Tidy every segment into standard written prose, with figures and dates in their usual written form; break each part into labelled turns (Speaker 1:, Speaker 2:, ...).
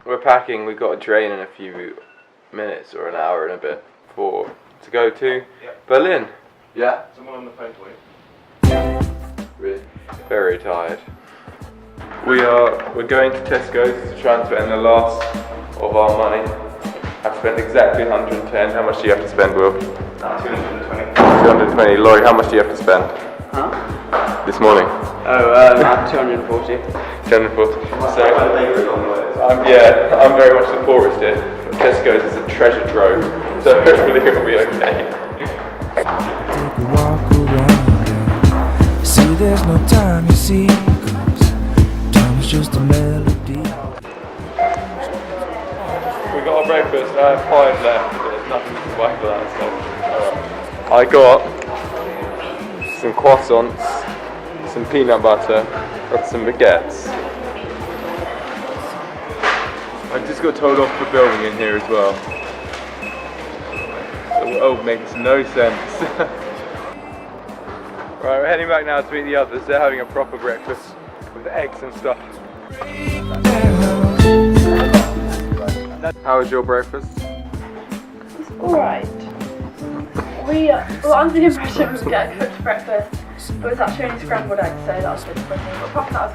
Speaker 1: we're packing. We've got a train in a few minutes or an hour and a bit to go to Berlin.
Speaker 2: Yeah. Someone on the phone for you.
Speaker 1: Really? Very tired. We're going to Tesco's to try and spend the last of our money. I've spent exactly 110. How much do you have to spend, Will?
Speaker 2: 220.
Speaker 1: 220. Laurie, how much do you have to spend?
Speaker 3: Huh?
Speaker 1: This morning?
Speaker 3: Oh, 240.
Speaker 1: 240. So, I'm very much the poorest here. Tesco's is a treasure trove, so hopefully it'll be okay.
Speaker 4: Take a walk around. See, there's no time, you see, 'cause time is just a melody.
Speaker 1: We got our breakfast. I have 5 left, but there's nothing to buy for that. So I got some croissants, some peanut butter, and some baguettes. I just got told off for filming in here as well. Oh, makes no sense. Right, we're heading back now to meet the others. They're having a proper breakfast with eggs and stuff. How was your breakfast?
Speaker 5: It's alright. I'm the impression we get cooked breakfast, but it's actually only scrambled eggs, so that was disappointing. But apart from that,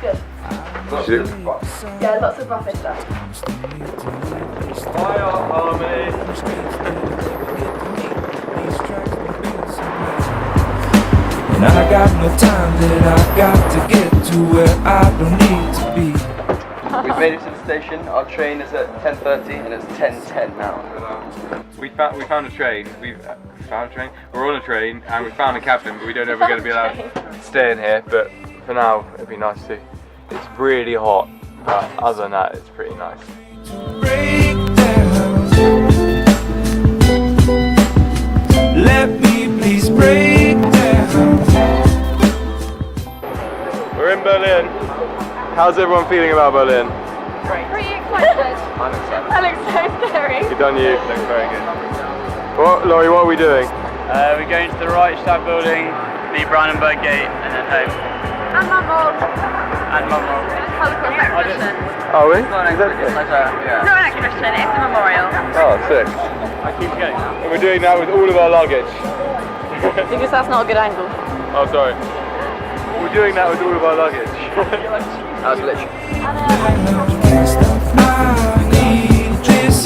Speaker 5: was good. Yeah, lots of buffet stuff.
Speaker 1: Fire harmony.
Speaker 4: And I got no time that I got to get to where I don't need to be.
Speaker 3: We've made it to the station. Our train is at 10:30 and it's 10:10 now.
Speaker 1: We found a train. We've found a train. We're on a train and we found a cabin, but we don't know if we're going to be allowed to stay in here. But for now, it'd be nice to. It's really hot, but other than that, it's pretty nice.
Speaker 4: Break down. Let me please break down.
Speaker 1: We're in Berlin. How's everyone feeling about Berlin?
Speaker 5: Pretty excited.
Speaker 3: I'm excited.
Speaker 5: That looks so scary.
Speaker 1: Good on you.
Speaker 3: Looks very good.
Speaker 1: What, Laurie, what are we doing?
Speaker 6: We're going to the Reichstag building, the Brandenburg Gate, and then home.
Speaker 5: And Mumble.
Speaker 6: And Mumble.
Speaker 5: Holocaust exhibition.
Speaker 1: Are we?
Speaker 3: Not an exhibition, it's
Speaker 5: It's not an exhibition, it's a memorial.
Speaker 1: Oh, sick.
Speaker 6: I keep going.
Speaker 1: And we're doing that with all of our luggage.
Speaker 5: Because that's not a good angle.
Speaker 1: Oh, sorry. We're doing that with all of our luggage.
Speaker 3: That was literally.
Speaker 4: I need this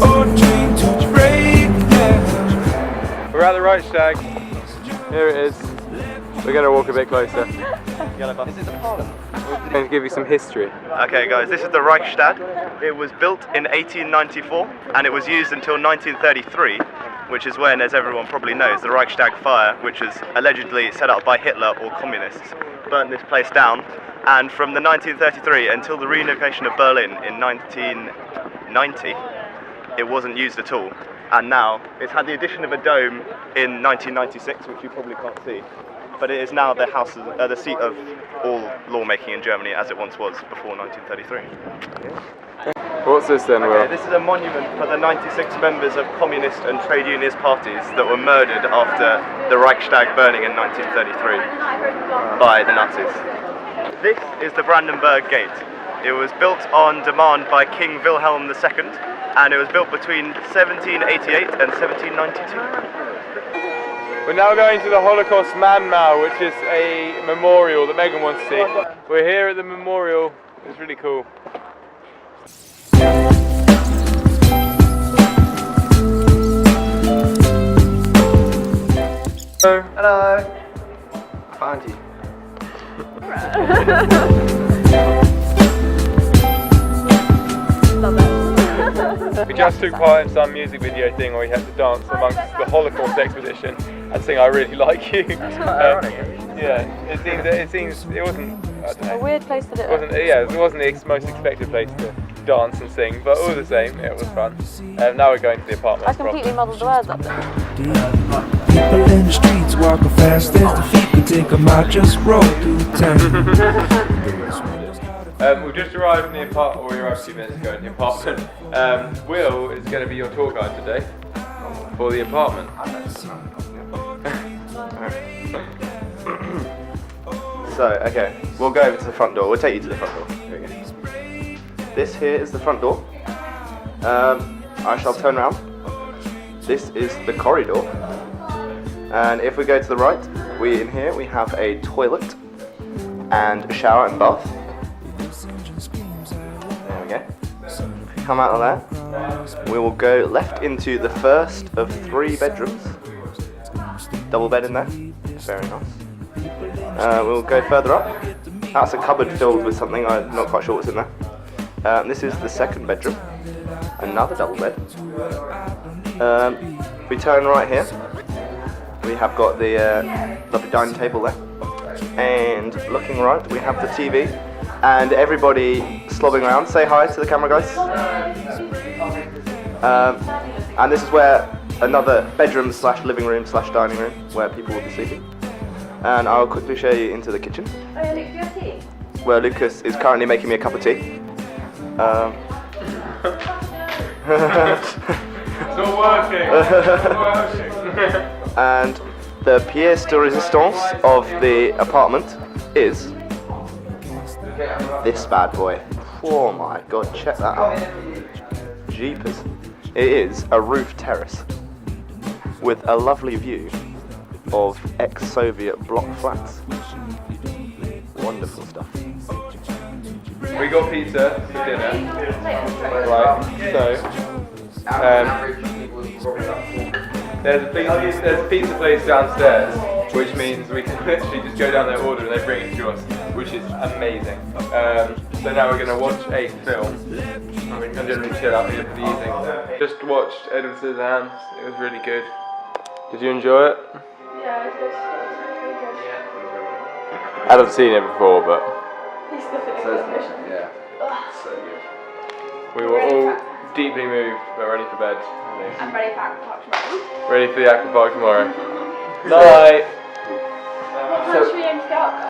Speaker 4: or dream to break down.
Speaker 1: We're at the Reichstag. Here it is. We're going to walk a bit closer.
Speaker 3: Is it the Parliament?
Speaker 1: I'm going to give you some history.
Speaker 2: Okay guys, this is the Reichstag. It was built in 1894 and it was used until 1933, which is when, as everyone probably knows, the Reichstag fire, which was allegedly set up by Hitler or communists, burnt this place down. And from the 1933 until the reunification of Berlin in 1990, it wasn't used at all. And now it's had the addition of a dome in 1996, which you probably can't see. But it is now the seat of all lawmaking in Germany, as it once was before 1933.
Speaker 1: What's this then, Will?
Speaker 2: Okay, this is a monument for the 96 members of communist and trade unionist parties that were murdered after the Reichstag burning in 1933 by the Nazis. This is the Brandenburg Gate. It was built on demand by King Wilhelm II, and it was built between 1788 and 1792.
Speaker 1: We're now going to the Holocaust Mahnmal, which is a memorial that Megan wants to see. We're here at the memorial. It's really cool. Hello.
Speaker 3: Hello. I found you.
Speaker 1: We just took part in some music video thing where we had to dance amongst the Holocaust expedition and sing "I Really Like You."
Speaker 3: That's quite ironic.
Speaker 1: Yeah, it wasn't. I don't know.
Speaker 5: A weird place to do
Speaker 1: It wasn't. Yeah, it wasn't the most expected place to dance and sing, but all the same, it was fun. Now we're going to the apartment.
Speaker 5: I completely muddled the words up there.
Speaker 4: People in the streets walking fast as the feet could take them out, just roll through town.
Speaker 1: We've just arrived in the apartment, or we arrived a few minutes ago in the apartment. Will is going to be your tour guide today for the apartment.
Speaker 2: So, okay, we'll go over to the front door. We'll take you to the front door. Here we go. this here is the front door. I shall turn around. This is the corridor. And if we go to the right, in here we have a toilet and a shower and bath. There we go. Come out of there. We will go left into the first of 3 bedrooms. Double bed in there. Very nice. We'll go further up. That's a cupboard filled with something, I'm not quite sure what's in there. This is the second bedroom. Another double bed. If we turn right here, we have got the lovely dining table there. And looking right, we have the TV. And everybody slobbing around. Say hi to the camera, guys. And this is where another bedroom / living room / dining room where people will be sleeping. And I'll quickly show you into the kitchen.
Speaker 5: Oh yeah, Luke, do you have tea?
Speaker 2: Where Lucas is currently making me a cup of tea.
Speaker 1: It's not working. It's not working.
Speaker 2: And the pièce de résistance of the apartment is this bad boy. Oh my god, check that out. Jeepers. It is a roof terrace with a lovely view of ex-Soviet block flats. Wonderful stuff.
Speaker 1: We got pizza for dinner. Right, so there's a pizza place downstairs, which means we can literally just go down their order and they bring it to us, which is amazing. So now we're going to watch a film. I'm generally chill out here for the evening. Just watched Edward Scissorhands. It was really good. Did you enjoy it?
Speaker 5: Yeah, it was really good.
Speaker 1: I haven't seen it before, but
Speaker 5: He's definitely good.
Speaker 3: Yeah.
Speaker 5: Ugh.
Speaker 3: So good.
Speaker 1: we were all deeply moved, but ready for bed. I think.
Speaker 5: I'm ready for Aqua Park tomorrow.
Speaker 1: Ready for the aqua park tomorrow. Night!